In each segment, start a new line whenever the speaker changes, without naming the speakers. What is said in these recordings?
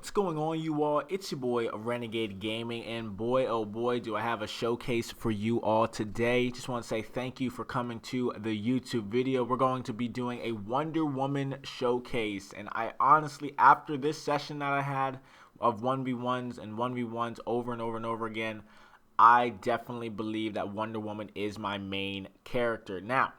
What's going on, you all? It's your boy Renegade Gaming, and boy oh boy do I have a showcase for you all today. Just want to say thank you for coming to the YouTube video. We're going to be doing a Wonder Woman showcase, and I honestly, after this session that I had of 1v1s and 1v1s over and over and over again, I definitely believe that Wonder Woman is my main character. Now,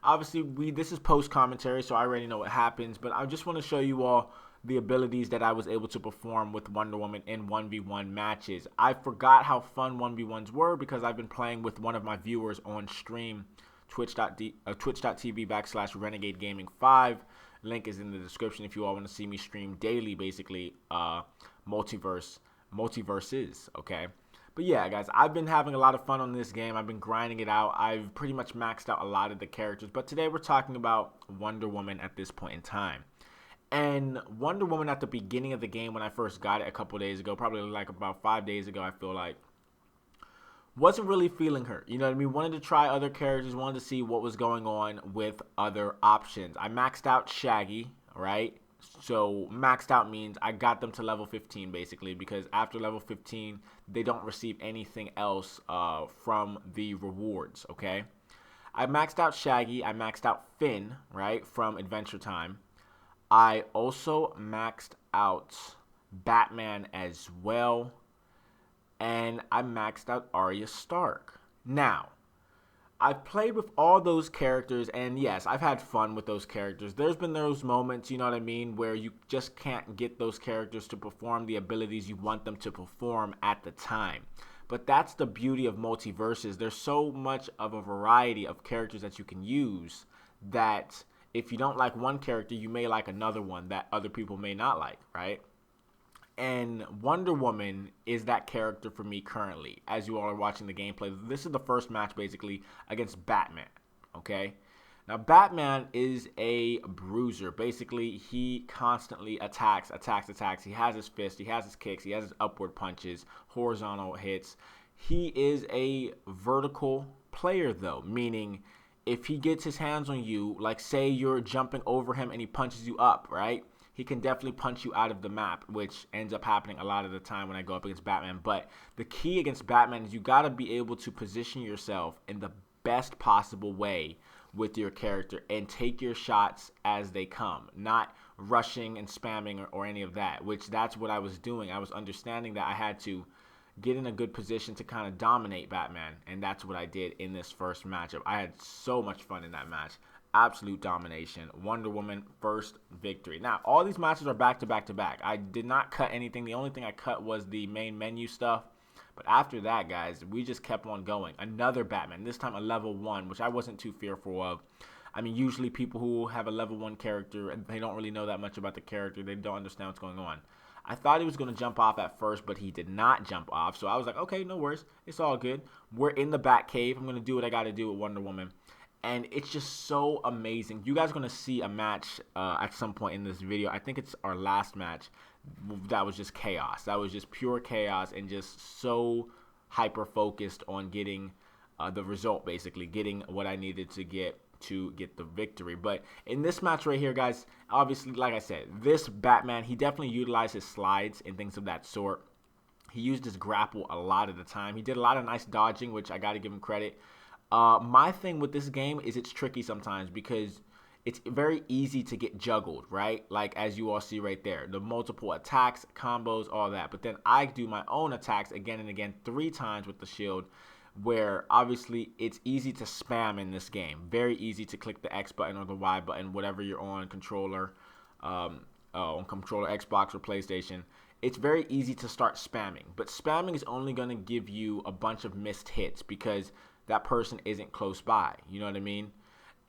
obviously, this is post commentary, so I already know what happens, but I just want to show you all the abilities that I was able to perform with Wonder Woman in 1v1 matches. I forgot how fun 1v1s were because I've been playing with one of my viewers on stream, twitch.tv/Renegade Gaming 5. Link is in the description if you all want to see me stream daily, basically, MultiVersus, okay? But yeah, guys, I've been having a lot of fun on this game. I've been grinding it out. I've pretty much maxed out a lot of the characters. But today we're talking about Wonder Woman at this point in time. And Wonder Woman at the beginning of the game when I first got it a couple days ago, probably like about 5 days ago, I feel like, wasn't really feeling her. You know what I mean? Wanted to try other characters, wanted to see what was going on with other options. I maxed out Shaggy, right? So maxed out means I got them to level 15 basically, because after level 15 they don't receive anything else from the rewards, okay? I maxed out Shaggy, I maxed out Finn, right, from Adventure Time. I also maxed out Batman as well, and I maxed out Arya Stark. Now, I've played with all those characters, and yes, I've had fun with those characters. There's been those moments, you know what I mean, where you just can't get those characters to perform the abilities you want them to perform at the time. But that's the beauty of MultiVersus. There's so much of a variety of characters that you can use that if you don't like one character, you may like another one that other people may not like, right? And Wonder Woman is that character for me currently. As you all are watching the gameplay, this is the first match basically against Batman, okay? Now, Batman is a bruiser. Basically, he constantly attacks. He has his fists, he has his kicks, he has his upward punches, horizontal hits. He is a vertical player, though, meaning if he gets his hands on you, like say you're jumping over him and he punches you up, right? He can definitely punch you out of the map, which ends up happening a lot of the time when I go up against Batman. But the key against Batman is you got to be able to position yourself in the best possible way with your character and take your shots as they come, not rushing and spamming or any of that, which that's what I was doing. I was understanding that I had to get in a good position to kind of dominate Batman, and that's what I did in this first matchup. I had so much fun in that match. Absolute domination. Wonder Woman first victory. Now, all these matches are back to back to back. I did not cut anything. The only thing I cut was the main menu stuff. But after that, guys, we just kept on going. Another Batman, this time a level 1, which I wasn't too fearful of. I mean, usually people who have a level 1 character, and they don't really know that much about the character, they don't understand what's going on. I thought he was going to jump off at first, but he did not jump off. So I was like, okay, no worries. It's all good. We're in the Batcave. I'm going to do what I got to do with Wonder Woman. And it's just so amazing. You guys are going to see a match at some point in this video. I think it's our last match. That was just chaos. That was just pure chaos and just so hyper-focused on getting the result, basically. Getting what I needed to get the victory. But in this match right here, guys, obviously, like I said, this Batman, he definitely utilized his slides and things of that sort. He used his grapple a lot of the time. He did a lot of nice dodging, which I got to give him credit. My thing with this game is it's tricky sometimes because it's very easy to get juggled, right? Like as you all see right there, the multiple attacks, combos, all that. But then I do my own attacks again and again 3 times with the shield, where obviously it's easy to spam in this game. Very easy to click the X button or the Y button, whatever you're on controller, Xbox or PlayStation. It's very easy to start spamming, but spamming is only going to give you a bunch of missed hits because that person isn't close by. You know what I mean?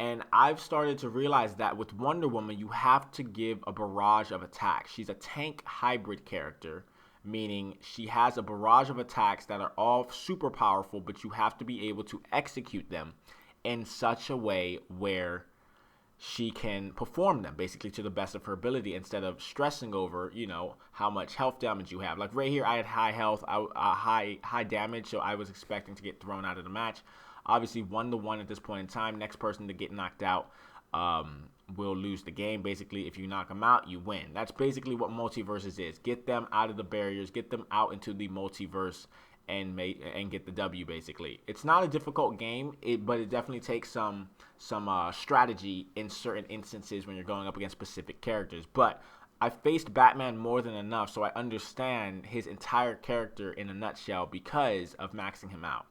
And I've started to realize that with Wonder Woman, you have to give a barrage of attacks. She's a tank hybrid character, meaning she has a barrage of attacks that are all super powerful, but you have to be able to execute them in such a way where she can perform them basically to the best of her ability instead of stressing over, you know, how much health damage you have. Like right here, I had high health, high damage, so I was expecting to get thrown out of the match. Obviously, 1-1 at this point in time. Next person to get knocked out will lose the game. Basically, if you knock them out, you win. That's basically what MultiVersus is. Get them out of the barriers, get them out into the multiverse, and get the W. Basically, it's not a difficult game, but it definitely takes some strategy in certain instances when you're going up against specific characters. But I faced Batman more than enough, so I understand his entire character in a nutshell because of maxing him out.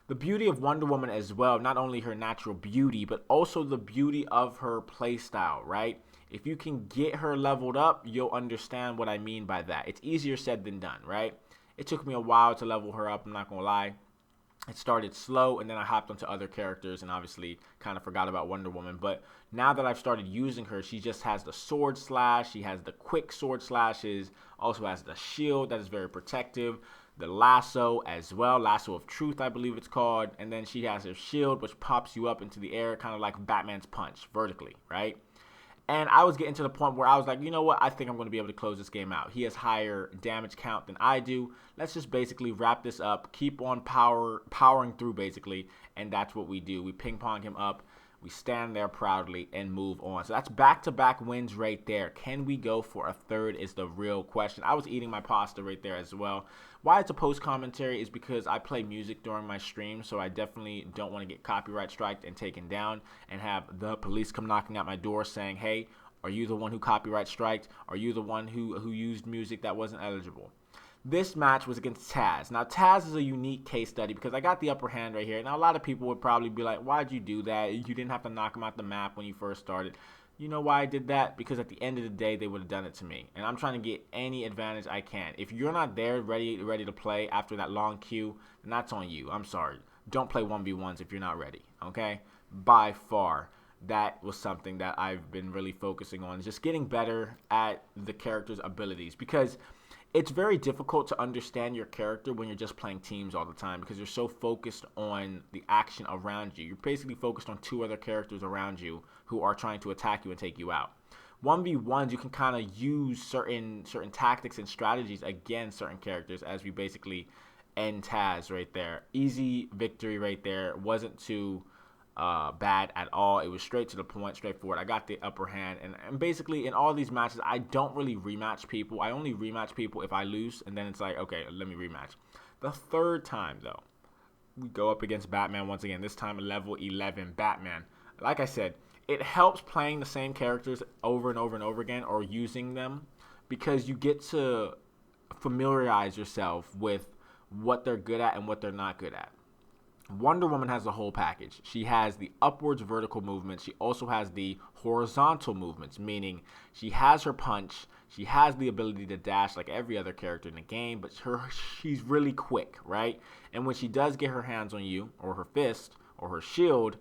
The beauty of Wonder Woman as well, not only her natural beauty, but also the beauty of her playstyle, right? If you can get her leveled up, you'll understand what I mean by that. It's easier said than done, right? It took me a while to level her up, I'm not going to lie. It started slow, and then I hopped onto other characters and obviously kind of forgot about Wonder Woman. But now that I've started using her, she just has the sword slash, she has the quick sword slashes, also has the shield that is very protective, the lasso as well, lasso of truth I believe it's called, and then she has her shield which pops you up into the air, kind of like Batman's punch, vertically, right? And I was getting to the point where I was like, you know what? I think I'm going to be able to close this game out. He has higher damage count than I do. Let's just basically wrap this up, keep on powering through basically, and that's what we do. We ping pong him up, we stand there proudly, and move on. So that's back-to-back wins right there. Can we go for a third is the real question. I was eating my pasta right there as well. Why it's a post commentary is because I play music during my stream, so I definitely don't want to get copyright striked and taken down and have the police come knocking at my door saying, hey, are you the one who copyright striked? Are you the one who used music that wasn't eligible? This match was against Taz. Now, Taz is a unique case study because I got the upper hand right here. Now, a lot of people would probably be like, why'd you do that? You didn't have to knock him out the map when you first started. You know why I did that? Because at the end of the day, they would have done it to me. And I'm trying to get any advantage I can. If you're not there ready to play after that long queue, then that's on you. I'm sorry. Don't play 1v1s if you're not ready, okay? By far, that was something that I've been really focusing on, just getting better at the character's abilities. Because it's very difficult to understand your character when you're just playing teams all the time because you're so focused on the action around you. You're basically focused on two other characters around you who are trying to attack you and take you out. 1v1s, you can kind of use certain tactics and strategies against certain characters, as we basically end Taz right there. Easy victory right there. Wasn't too bad at all. It was straight to the point, straightforward. I got the upper hand, and basically in all these matches, I don't really rematch people. I only rematch people if I lose, and then it's like, okay, let me rematch. The third time, though, we go up against Batman once again, this time level 11 Batman. Like I said, it helps playing the same characters over and over and over again, or using them, because you get to familiarize yourself with what they're good at and what they're not good at. Wonder Woman has the whole package. She has the upwards vertical movements. She also has the horizontal movements, meaning she has her punch. She has the ability to dash like every other character in the game, but she's really quick, right? And when she does get her hands on you, or her fist, or her shield,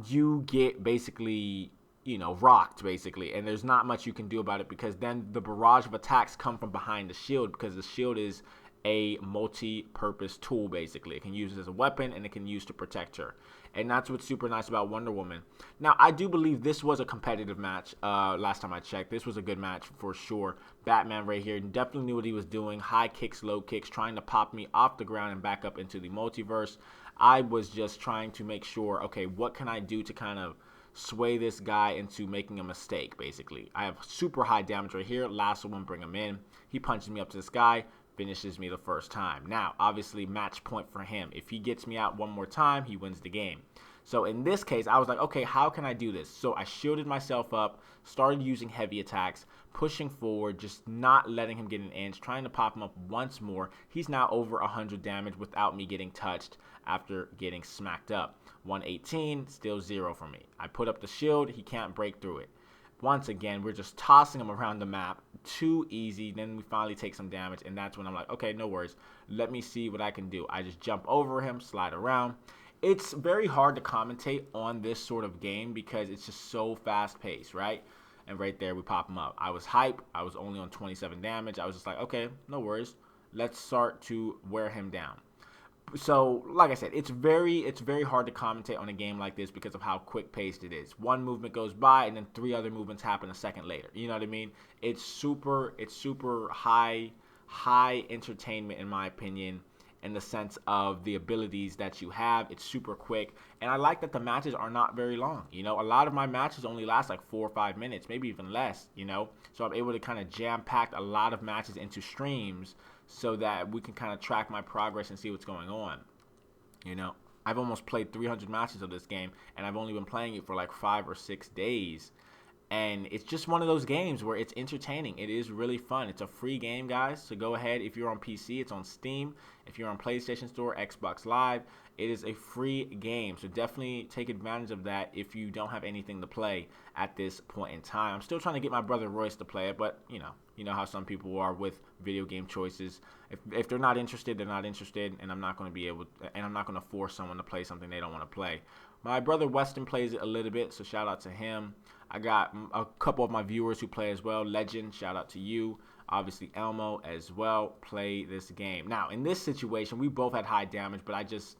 you get basically, rocked, basically. And there's not much you can do about it because then the barrage of attacks come from behind the shield because the shield is a multi-purpose tool, basically. It can use it as a weapon, and it can use to protect her. And that's what's super nice about Wonder Woman. Now, I do believe this was a competitive match. Last time I checked, this was a good match for sure. Batman right here definitely knew what he was doing. High kicks, low kicks, trying to pop me off the ground and back up into the multiverse. I was just trying to make sure, okay, what can I do to kind of sway this guy into making a mistake, basically. I have super high damage right here. Lasso him, bring him in. He punches me up to this guy, finishes me the first time. Now, obviously, match point for him. If he gets me out one more time, he wins the game. So in this case, I was like, okay, how can I do this? So I shielded myself up, started using heavy attacks, pushing forward, just not letting him get an inch, trying to pop him up once more. He's now over 100 damage without me getting touched after getting smacked up. 118, still 0 for me. I put up the shield, he can't break through it. Once again, we're just tossing him around the map. Too easy. Then we finally take some damage, and that's when I'm like, okay, no worries. Let me see what I can do. I just jump over him, slide around. It's very hard to commentate on this sort of game because it's just so fast-paced, right? And right there, we pop him up. I was hype. I was only on 27 damage. I was just like, okay, no worries. Let's start to wear him down. So, like I said, it's very hard to commentate on a game like this because of how quick-paced it is. One movement goes by, and then 3 other movements happen a second later. You know what I mean? It's super high entertainment, in my opinion, in the sense of the abilities that you have. It's super quick, and I like that the matches are not very long. You know, a lot of my matches only last like 4 or 5 minutes, maybe even less, you know, so I'm able to kind of jam-pack a lot of matches into streams so that we can kind of track my progress and see what's going on. You know, I've almost played 300 matches of this game, and I've only been playing it for like 5 or 6 days. And it's just one of those games where it's entertaining. It is really fun. It's a free game, guys. So go ahead. If you're on PC, it's on Steam. If you're on PlayStation Store, Xbox Live, it is a free game. So definitely take advantage of that if you don't have anything to play at this point in time. I'm still trying to get my brother Royce to play it, but you know how some people are with video game choices. If they're not interested, they're not interested, and I'm not going to force someone to play something they don't want to play. My brother Weston plays it a little bit, so shout out to him. I got a couple of my viewers who play as well. Legend, shout out to you. Obviously, Elmo as well, play this game. Now, in this situation, we both had high damage, but I just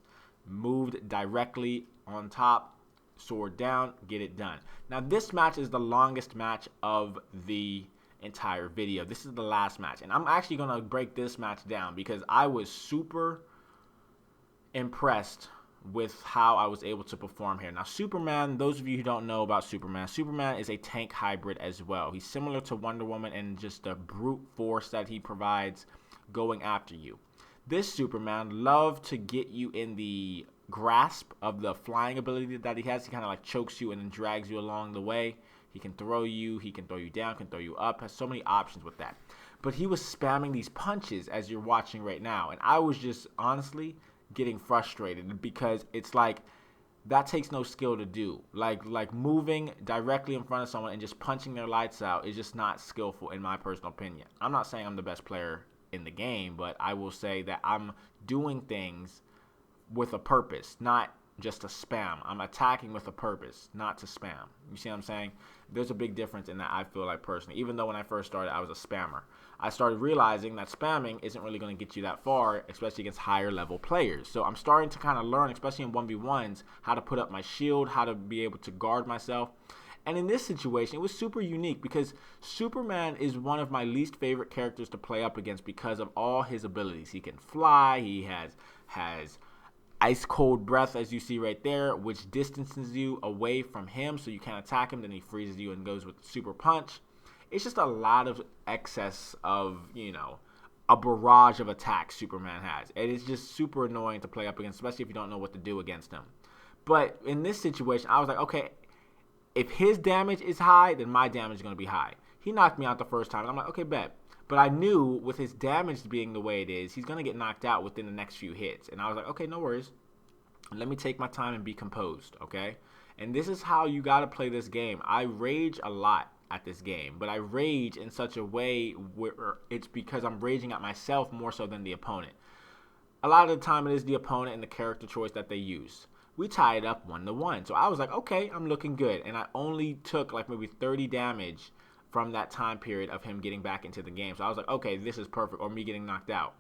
moved directly on top, sword down, get it done. Now, this match is the longest match of the entire video. This is the last match, and I'm actually going to break this match down because I was super impressed with how I was able to perform here. Now, Superman, those of you who don't know about Superman is a tank hybrid as well. He's similar to Wonder Woman and just the brute force that he provides going after you. This Superman loved to get you in the grasp of the flying ability that he has. He kind of like chokes you and then drags you along the way. He can throw you down, can throw you up, has so many options with that. But he was spamming these punches as you're watching right now, and I was just honestly getting frustrated because it's like that takes no skill to do. Like moving directly in front of someone and just punching their lights out is just not skillful in my personal opinion. I'm not saying I'm the best player in the game, but I will say that I'm doing things with a purpose, not just to spam. I'm attacking with a purpose, not to spam. You see what I'm saying? There's a big difference in that, I feel like, personally. Even though when I first started, I was a spammer. I started realizing that spamming isn't really going to get you that far, especially against higher level players. So I'm starting to kind of learn, especially in 1v1s, how to put up my shield, how to be able to guard myself. And in this situation, it was super unique because Superman is one of my least favorite characters to play up against because of all his abilities. He can fly, he has ice cold breath, as you see right there, which distances you away from him so you can't attack him. Then he freezes you and goes with the super punch. It's just a lot of excess of, a barrage of attacks Superman has. It is just super annoying to play up against, especially if you don't know what to do against him. But in this situation, I was like, okay, if his damage is high, then my damage is going to be high. He knocked me out the first time, and I'm like, okay, bet. But I knew with his damage being the way it is, he's going to get knocked out within the next few hits. And I was like, okay, no worries. Let me take my time and be composed, okay? And this is how you got to play this game. I rage a lot at this game, but I rage in such a way where it's because I'm raging at myself more so than the opponent. A lot of the time it is the opponent and the character choice that they use. We tied up 1-1. So I was like, okay, I'm looking good. And I only took like maybe 30 damage from that time period of him getting back into the game. So I was like, okay, this is perfect, or me getting knocked out.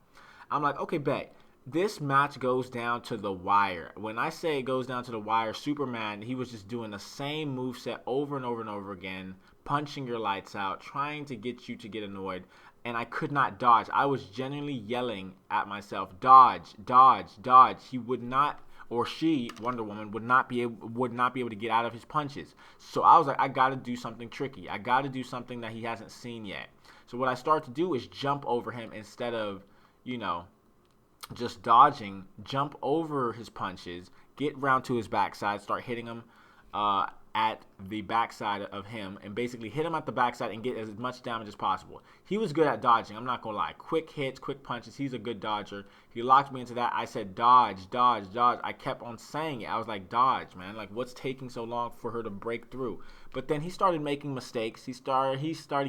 I'm like, okay, bet. This match goes down to the wire. When I say it goes down to the wire, Superman, he was just doing the same moveset over and over and over again, punching your lights out, trying to get you to get annoyed, and I could not dodge. I was genuinely yelling at myself, dodge, dodge, dodge. He would not, or she, Wonder Woman, would not be able to get out of his punches. So I was like, I got to do something tricky. I got to do something that he hasn't seen yet. So what I start to do is jump over him instead of, just dodging, jump over his punches, get round to his backside, start hitting him at the backside of him, and basically hit him at the backside and get as much damage as possible. He was good at dodging, I'm not going to lie. Quick hits, quick punches, he's a good dodger. He locked me into that. I said dodge, dodge, dodge. I kept on saying it. I was like, dodge, man. Like, what's taking so long for her to break through? But then he started making mistakes. He started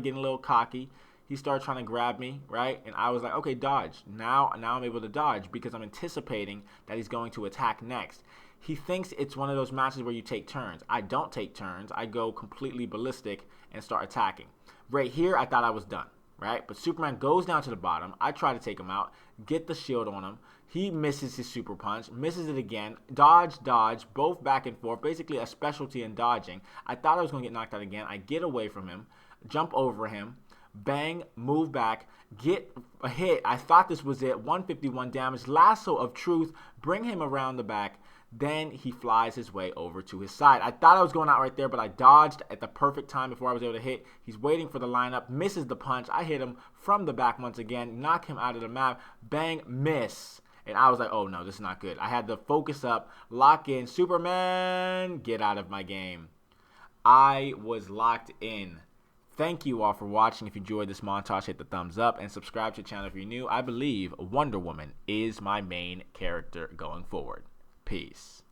getting a little cocky. He started trying to grab me, right? And I was like, okay, dodge. Now I'm able to dodge because I'm anticipating that he's going to attack next. He thinks it's one of those matches where you take turns. I don't take turns. I go completely ballistic and start attacking. Right here, I thought I was done, right? But Superman goes down to the bottom. I try to take him out, get the shield on him. He misses his super punch, misses it again, dodge, dodge, both back and forth, basically a specialty in dodging. I thought I was going to get knocked out again. I get away from him, jump over him, Bang, move back, get a hit. I thought this was it. 151 damage. Lasso of Truth. Bring him around the back. Then he flies his way over to his side. I thought I was going out right there, but I dodged at the perfect time before I was able to hit. He's waiting for the lineup. Misses the punch. I hit him from the back once again. Knock him out of the map. Bang, miss. And I was like, oh no, this is not good. I had to focus up, lock in. Superman, get out of my game. I was locked in. Thank you all for watching. If you enjoyed this montage, hit the thumbs up and subscribe to the channel if you're new. I believe Wonder Woman is my main character going forward. Peace.